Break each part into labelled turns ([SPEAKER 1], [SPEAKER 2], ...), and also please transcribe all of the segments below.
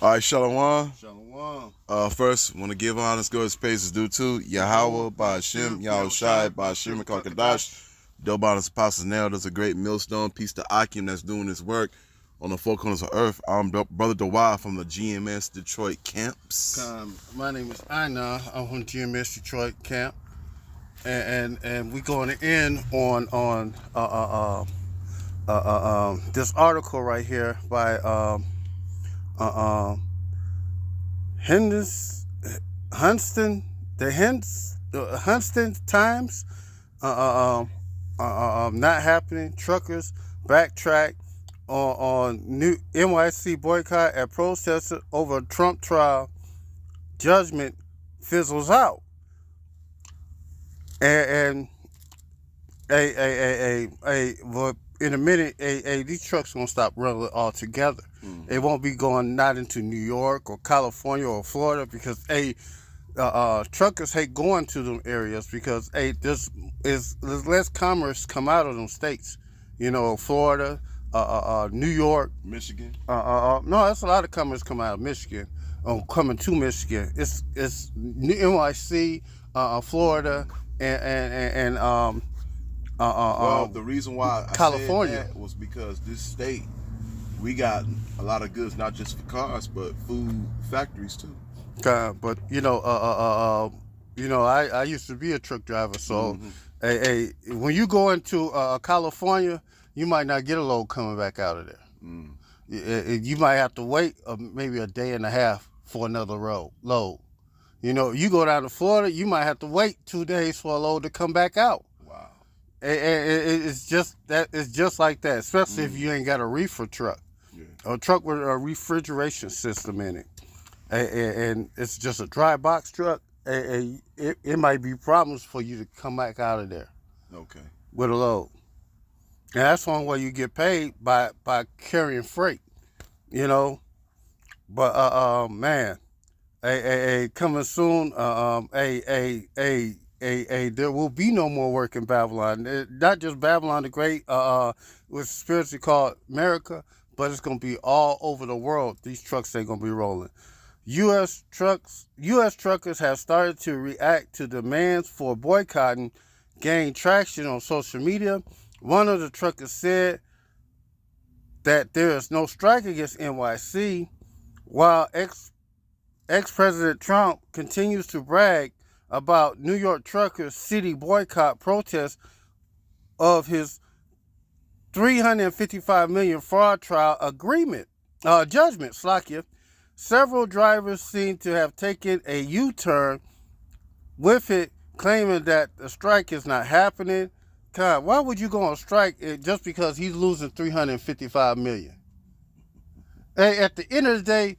[SPEAKER 1] All right, Shalom.
[SPEAKER 2] Shalom.
[SPEAKER 1] First, want to give honors, good praises due to Yahweh, Ba'Hashem, Yahushai, Ba'Hashem, and Kakadash. Double honors, apostles, now there's a great millstone. Peace to Akim that's doing this work on the four corners of earth. I'm Brother Dawah from the GMS Detroit camps.
[SPEAKER 2] My name is Ina. I'm from GMS Detroit camp, and we're going to end on this article right here by Hunston, the Hunston Times. Not happening. Truckers backtrack on new NYC boycott at protesters over Trump trial. Judgment fizzles out, and well, in a minute, these trucks gonna stop running altogether. They won't be going not into New York or California or Florida because truckers hate going to them areas because there's less commerce come out of them states. You know, Florida, New York,
[SPEAKER 1] Michigan.
[SPEAKER 2] no, that's a lot of commerce come out of Michigan. Coming to Michigan, it's NYC, Florida, and
[SPEAKER 1] Well, the reason why I
[SPEAKER 2] California.
[SPEAKER 1] said that was because this state, we got a lot of goods, not just for cars, but food factories too.
[SPEAKER 2] But I used to be a truck driver, so when you go into California, you might not get a load coming back out of there. You might have to wait maybe a day and a half for another load. You know, you go down to Florida, you might have to wait 2 days for a load to come back out.
[SPEAKER 1] Wow.
[SPEAKER 2] It's just that. It's just like that, especially if you ain't got a reefer truck, a truck with a refrigeration system in it, and it's just a dry box truck. It might be problems for you to come back out of there.
[SPEAKER 1] Okay.
[SPEAKER 2] With a load, and that's one way you get paid by carrying freight. You know, but man, coming soon. There will be no more work in Babylon. Not just Babylon the Great, which spiritually called America, but it's going to be all over the world. These trucks ain't going to be rolling. U.S. truckers have started to react to demands for boycotting, gain traction on social media. One of the truckers said that there is no strike against NYC, while ex-President Trump continues to brag about New York truckers' city boycott protest of his $355 million fraud trial judgment. Slakia. Several drivers seem to have taken a U-turn with it, claiming that the strike is not happening. God, why would you go on strike just because he's losing $355 million? Hey, at the end of the day,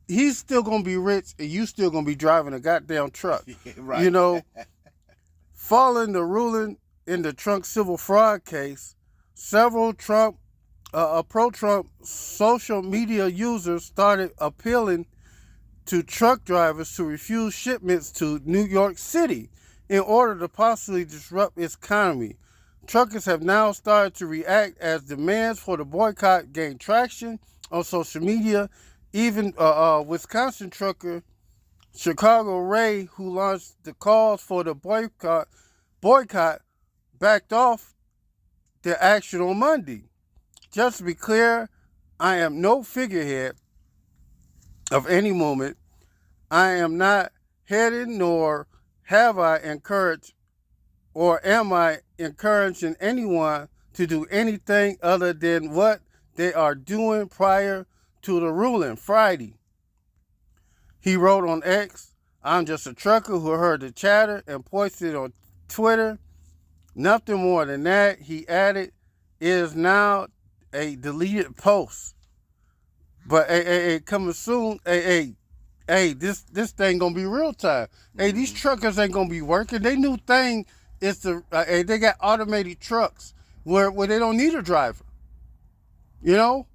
[SPEAKER 2] he's still gonna be rich, and you still gonna be driving a goddamn truck.
[SPEAKER 1] Right.
[SPEAKER 2] You know, following the ruling in the Trump civil fraud case, several pro-Trump social media users started appealing to truck drivers to refuse shipments to New York City in order to possibly disrupt its economy. Truckers have now started to react as demands for the boycott gain traction on social media. Even Wisconsin trucker Chicago Ray, who launched the calls for the boycott, backed off the action on Monday. Just to be clear, I am no figurehead of any movement. I am not headed, nor have I encouraged, or am I encouraging anyone to do anything other than what they are doing prior to the ruling Friday. He wrote on X, "I'm just a trucker who heard the chatter and posted on Twitter. Nothing more than that." He added, "It is now a deleted post. But coming soon, this thing gonna be real time. Hey, these truckers ain't gonna be working. They new thing is they got automated trucks where they don't need a driver. You know,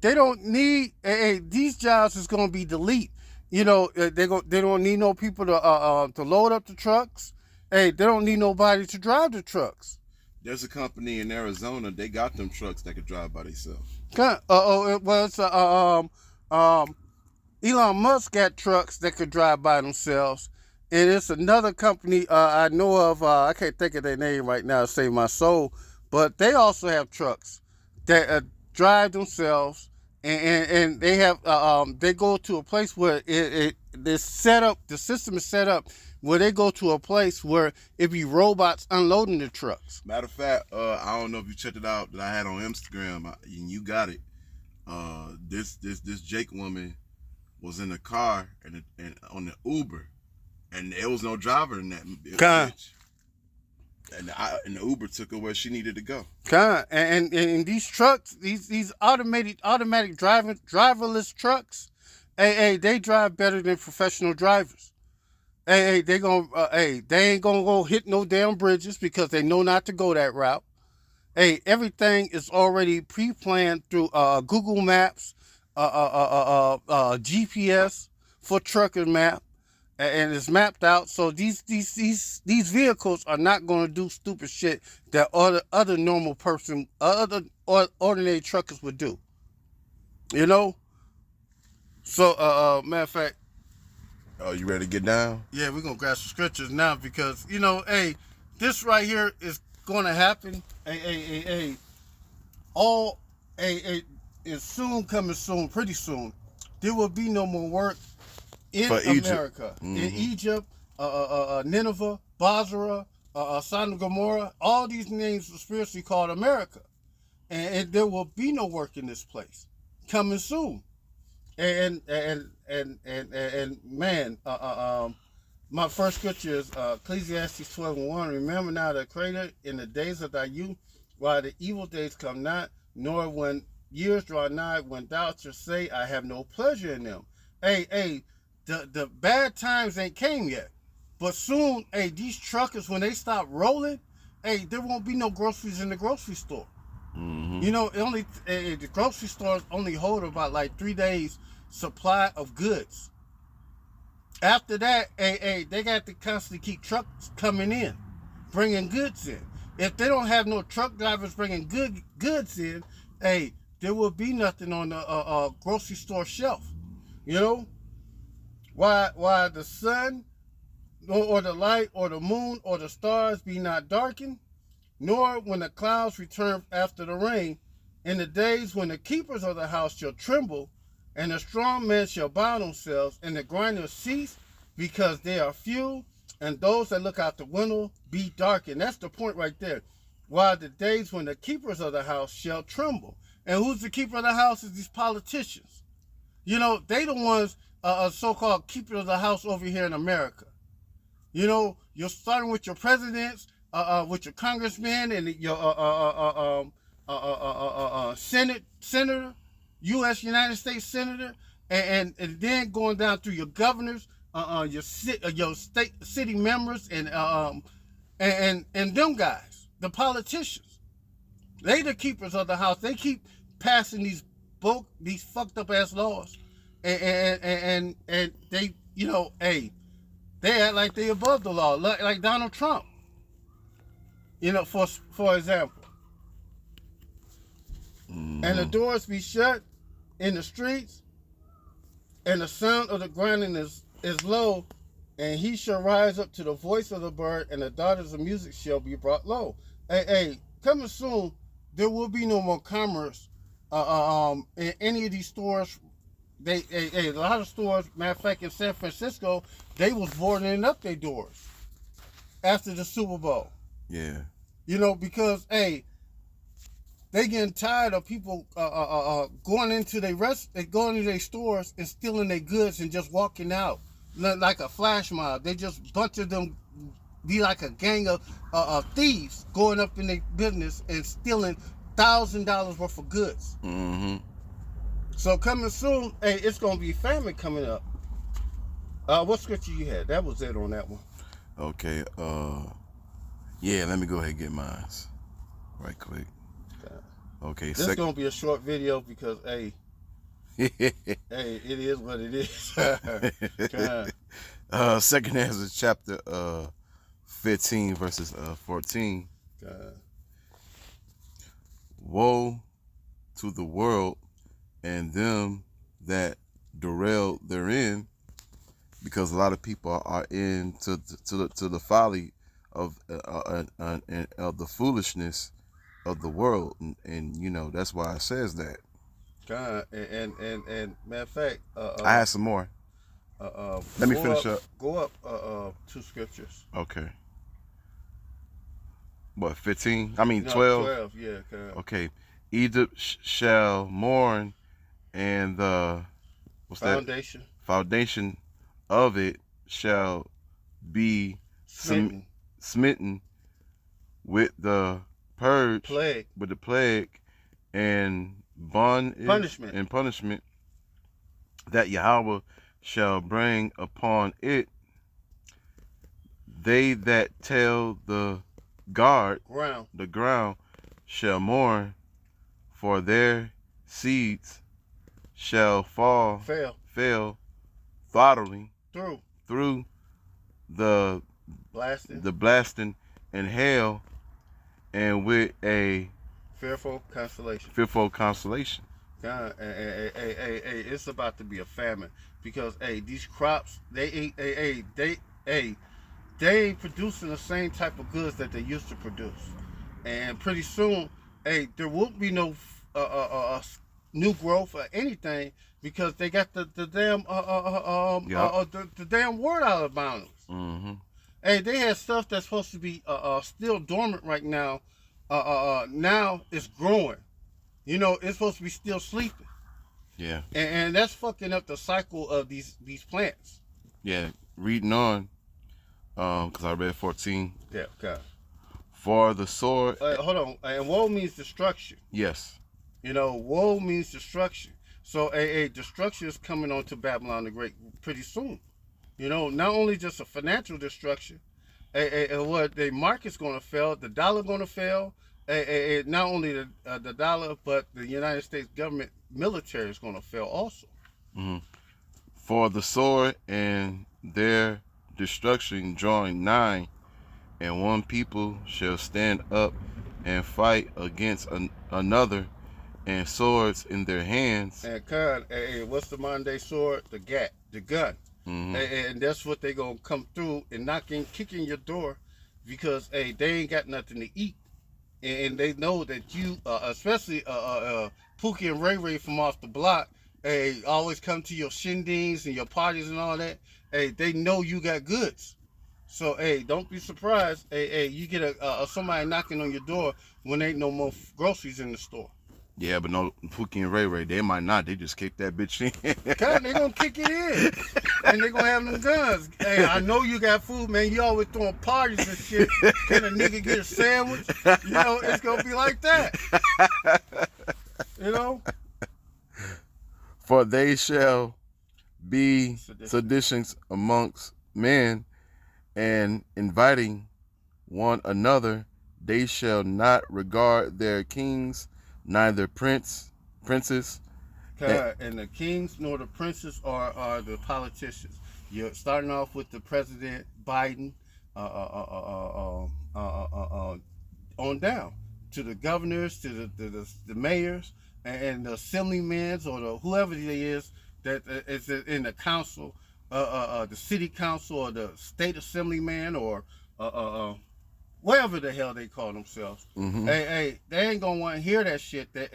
[SPEAKER 2] they don't need these jobs is gonna be delete. You know, they don't need no people to load up the trucks. Hey, they don't need nobody to drive the trucks.
[SPEAKER 1] There's a company in Arizona. They got them trucks that could drive by themselves.
[SPEAKER 2] Well, it's Elon Musk got trucks that could drive by themselves, and it's another company I know of. I can't think of their name right now to save my soul, but they also have trucks that drive themselves, and they have they go to a place where this set up. The system is set up where they go to a place where it be robots unloading the trucks.
[SPEAKER 1] Matter of fact, I don't know if you checked it out that I had on Instagram, and you got it. This Jake woman was in the car and on the Uber, and there was no driver in that bitch. And the Uber took her where she needed to go.
[SPEAKER 2] And these trucks, these automatic driverless trucks, they drive better than professional drivers. They ain't gonna go hit no damn bridges because they know not to go that route. Everything is already pre-planned through Google Maps, GPS for trucker map, and it's mapped out. So these vehicles are not going to do stupid shit that other normal person, other ordinary truckers would do. You know. So matter of fact.
[SPEAKER 1] Oh, you ready to get down?
[SPEAKER 2] Yeah, we're gonna grab some scriptures now because this right here is gonna happen. Is soon coming soon, pretty soon. There will be no more work in America. Mm-hmm. In Egypt, Nineveh, Basra, Sodom and Gomorrah, all these names are spiritually called America. And there will be no work in this place. Coming soon. And man, my first scripture is Ecclesiastes 12:1. Remember now the Creator in the days of thy youth, while the evil days come not, nor when years draw nigh, when thou shalt say, I have no pleasure in them. The bad times ain't came yet, but soon, these truckers, when they stop rolling, there won't be no groceries in the grocery store. Mm-hmm. The grocery stores only hold about like 3 days supply of goods. After that, they got to constantly keep trucks coming in, bringing goods in. If they don't have no truck drivers bringing goods in, there will be nothing on the grocery store shelf. Why the sun or the light or the moon or the stars be not darkened, nor when the clouds return after the rain, in the days when the keepers of the house shall tremble, and the strong men shall bow themselves, and the grinders cease, because they are few, and those that look out the window be darkened. That's the point right there. While the days when the keepers of the house shall tremble. And who's the keeper of the house? Is these politicians. They the ones, so-called keepers of the house over here in America. You're starting with your presidents, with your congressmen, and your senator, U.S. United States senator, and then going down through your governors, your state city members, and them guys, the politicians. They the keepers of the house. They keep passing these fucked up ass laws, and they they act like they above the law, like Donald Trump. For example. Mm-hmm. And the doors be shut in the streets, and the sound of the grinding is low, and he shall rise up to the voice of the bird, and the daughters of music shall be brought low. Coming soon, there will be no more commerce in any of these stores. A lot of stores, matter of fact, in San Francisco, they was boarding up their doors after the Super Bowl.
[SPEAKER 1] Yeah.
[SPEAKER 2] Because they getting tired of people going into their stores and stealing their goods and just walking out like a flash mob. They just bunch of them be like a gang of thieves going up in their business and stealing $1,000 worth of goods. Mm-hmm. So coming soon, it's gonna be famine coming up. What scripture you had? That was it on that one.
[SPEAKER 1] Okay. Yeah. Let me go ahead and get mine right quick. Okay.
[SPEAKER 2] This is gonna be a short video because it is what it is.
[SPEAKER 1] Second Ezra chapter 15 verses 14. God. Woe to the world and them that derailed therein, because a lot of people are into to the folly of the foolishness of the world, and you know that's why it says that.
[SPEAKER 2] God, and matter of fact,
[SPEAKER 1] I had some more. Let me finish up.
[SPEAKER 2] Go up, two scriptures.
[SPEAKER 1] Okay. What, 15? I mean,
[SPEAKER 2] No,
[SPEAKER 1] 12?
[SPEAKER 2] 12, yeah. God.
[SPEAKER 1] Okay. Egypt shall mourn, and the
[SPEAKER 2] Foundation.
[SPEAKER 1] foundation of it shall be smitten with the purge, with the plague, and punishment that Yahweh shall bring upon it. They that tell the ground shall mourn, for their seeds shall fail throttling through the blasting and hail, and with a
[SPEAKER 2] fearful consolation. God, hey, it's about to be a famine, because these crops, they ain't producing the same type of goods that they used to produce, and pretty soon, there won't be no new growth or anything, because they got the damn the damn word out of bounds.
[SPEAKER 1] Mm-hmm.
[SPEAKER 2] Hey, they had stuff that's supposed to be still dormant right now. Now it's growing. You know, it's supposed to be still sleeping.
[SPEAKER 1] Yeah.
[SPEAKER 2] And that's fucking up the cycle of these plants.
[SPEAKER 1] Yeah. Reading on, because I read 14.
[SPEAKER 2] Yeah, God.
[SPEAKER 1] For the sword.
[SPEAKER 2] Hold on. And woe means destruction.
[SPEAKER 1] Yes.
[SPEAKER 2] You know, woe means destruction. So destruction is coming onto Babylon the Great pretty soon. You know, not only just a financial destruction, what the market's going to fail, the dollar going to fail. Not only the dollar, but the United States government military is going to fail also.
[SPEAKER 1] Mm-hmm. For the sword and their destruction drawing nigh, and one people shall stand up and fight against another, and swords in their hands.
[SPEAKER 2] And God, what's the modern day sword? The gun.
[SPEAKER 1] Mm-hmm.
[SPEAKER 2] And that's what they gonna come through and kicking your door, because they ain't got nothing to eat, and they know that you, especially Pookie and Ray Ray from off the block, always come to your shindigs and your parties and all that. They know you got goods, so don't be surprised. You get somebody knocking on your door when ain't no more groceries in the store.
[SPEAKER 1] Yeah, but no, Pookie and Ray Ray, they might not. They just kick that bitch in.
[SPEAKER 2] God, they gonna kick it in. And they gonna have them guns. Hey, I know you got food, man. You always throwing parties and shit. Can a nigga get a sandwich? You know, it's gonna be like that. You know?
[SPEAKER 1] For they shall be seditions amongst men, and inviting one another. They shall not regard their kings, neither princes.
[SPEAKER 2] And the kings nor the princes are the politicians. You're starting off with the President Biden, on down to the governors, to the mayors, and the assemblymen, or the whoever it is that is in the council, the city council, or the state assemblyman, or whatever the hell they call themselves.
[SPEAKER 1] Mm-hmm.
[SPEAKER 2] They ain't gonna want to hear that shit. That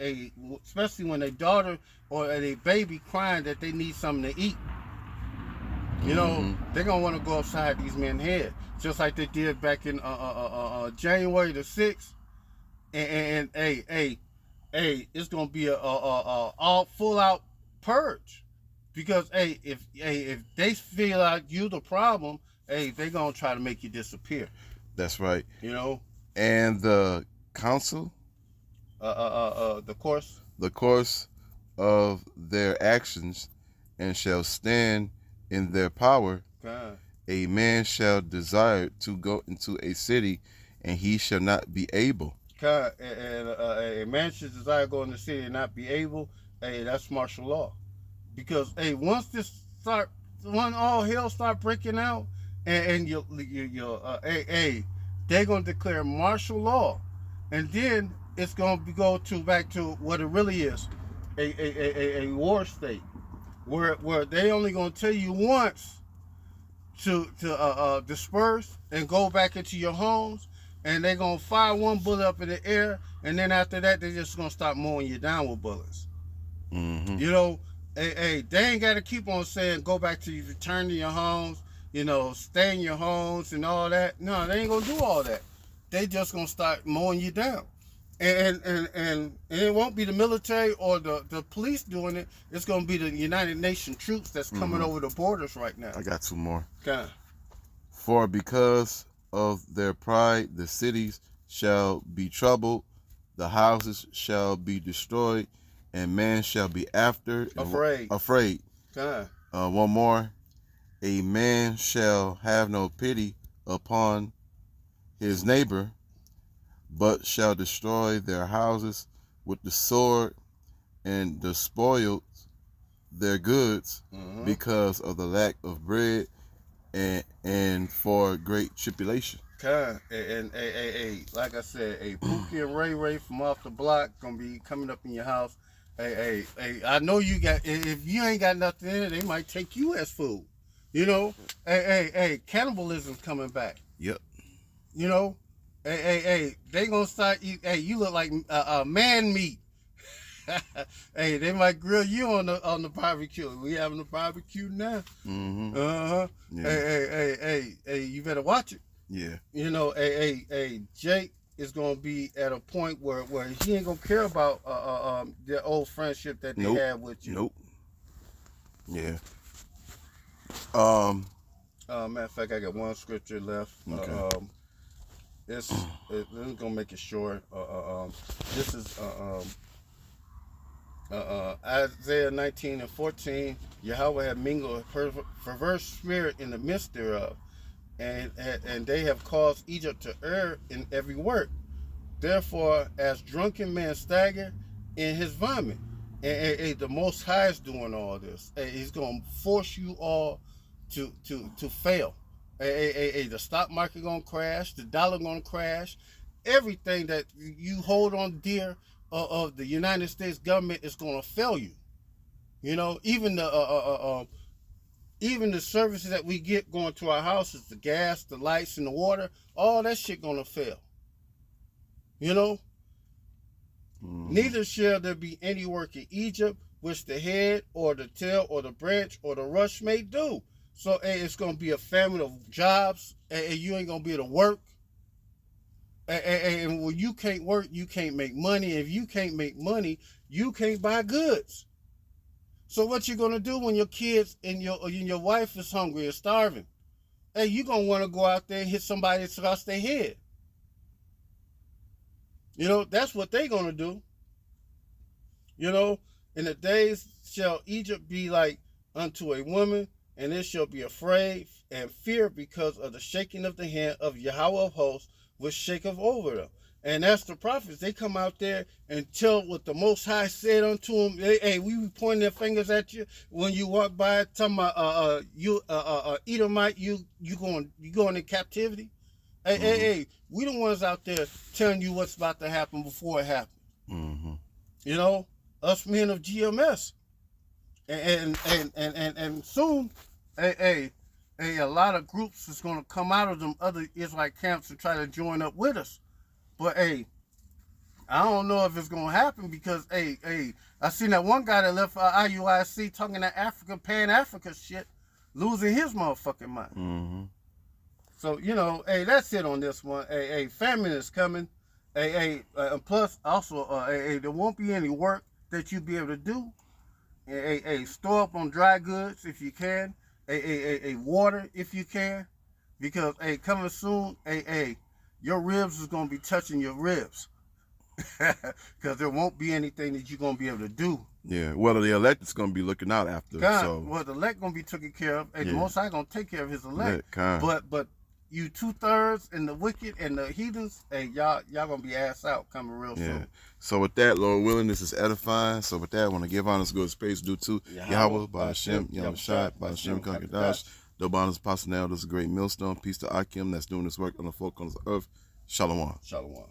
[SPEAKER 2] especially when their daughter or their baby crying that they need something to eat. You know, they're gonna want to go upside these men's head, just like they did back in January the 6th. And it's gonna be a all full out purge, because if they feel like you the problem, they gonna try to make you disappear.
[SPEAKER 1] That's right.
[SPEAKER 2] You know.
[SPEAKER 1] And the counsel,
[SPEAKER 2] the
[SPEAKER 1] course of their actions, and shall stand in their power.
[SPEAKER 2] God.
[SPEAKER 1] A man shall desire to go into a city, and he shall not be able.
[SPEAKER 2] God, and a man should desire to go in the city and not be able. That's martial law, because once when all hell start breaking out, and they're gonna declare martial law, and then it's gonna go back to what it really is, a war state. where they only gonna tell you once to disperse and go back into your homes, and they gonna fire one bullet up in the air, and then after that they just gonna start mowing you down with bullets.
[SPEAKER 1] Mm-hmm.
[SPEAKER 2] You know, hey, they ain't gotta keep on saying go back to return to your homes, stay in your homes and all that. No, they ain't gonna do all that. They just gonna start mowing you down. And it won't be the military or the police doing it. It's gonna be the United Nations troops that's coming over the borders right now.
[SPEAKER 1] I got two more.
[SPEAKER 2] Okay.
[SPEAKER 1] For because of their pride, the cities shall be troubled, the houses shall be destroyed, and man shall be after
[SPEAKER 2] Afraid. Okay.
[SPEAKER 1] One more. A man shall have no pity upon his neighbor, but shall destroy their houses with the sword, and despoil their goods because of the lack of bread and for great tribulation.
[SPEAKER 2] Okay. And like I said, Pookie and Ray from off the block gonna be coming up in your house. Hey, I know you got. If you ain't got nothing in it, they might take you as food. Hey, cannibalism's coming back.
[SPEAKER 1] Yep.
[SPEAKER 2] Hey, they gonna start eat. Hey, you look like man meat. Hey, they might grill you on the barbecue. We having a barbecue now.
[SPEAKER 1] Mm-hmm.
[SPEAKER 2] Yeah. Hey, you better watch it.
[SPEAKER 1] Yeah.
[SPEAKER 2] Hey, Jake is gonna be at a point where he ain't gonna care about the old friendship that they had with you.
[SPEAKER 1] Nope. Yeah.
[SPEAKER 2] Matter of fact, I got one scripture left.
[SPEAKER 1] Okay.
[SPEAKER 2] It's gonna make it short. This is Isaiah 19:14. Yahweh had mingled a perverse spirit in the midst thereof, and they have caused Egypt to err in every work. Therefore, as drunken men stagger in his vomit, and the Most High is doing all this. He's gonna force you all to fail. The stock market gonna crash, the dollar gonna crash, everything that you hold on dear of the United States government is gonna fail you. Even the services that we get going to our houses, the gas, the lights, and the water, all that shit gonna fail. Neither shall there be any work in Egypt which the head or the tail or the branch or the rush may do. So it's gonna be a famine of jobs, and you ain't gonna be able to work. And when you can't work, you can't make money. If you can't make money, you can't buy goods. So what you gonna do when your kids and your wife is hungry and starving? Hey, you gonna want to go out there and hit somebody across their head. That's what they gonna do. In the days shall Egypt be like unto a woman, and it shall be afraid and fear because of the shaking of the hand of Yahweh of hosts, which shaketh over them. And that's the prophets. They come out there and tell what the Most High said unto them. Hey, we be pointing their fingers at you when you walk by, talking about you Edomite, you going in captivity. Hey, we the ones out there telling you what's about to happen before it happens. Us men of GMS, and soon, a lot of groups is gonna come out of them other Israelite camps and try to join up with us. But I don't know if it's gonna happen because I seen that one guy that left IUIC talking that Africa, Pan-Africa shit, losing his motherfucking mind. So that's it on this one. Famine is coming. Plus also there won't be any work that you be able to do. Store up on dry goods if you can. Water if you can, because coming soon. Your ribs is gonna be touching your ribs, because there won't be anything that you're gonna be able to do.
[SPEAKER 1] Yeah, well, the elected's gonna be looking out after.
[SPEAKER 2] Well, the elect gonna be taken care of. The Most High gonna take care of his elect. But you 2/3 and the wicked and the heathens, y'all gonna be ass out coming real soon.
[SPEAKER 1] So with that, Lord willing, this is edifying. So with that, I want to give honors, good space due to Yahweh, Ba'Hashem, Yahushai, Ba'Hashem, Kakadash, Dobanas, Apostle, now, this is a great millstone. Peace to Akim that's doing this work on the four corners of earth. Shalom.
[SPEAKER 2] Shalom.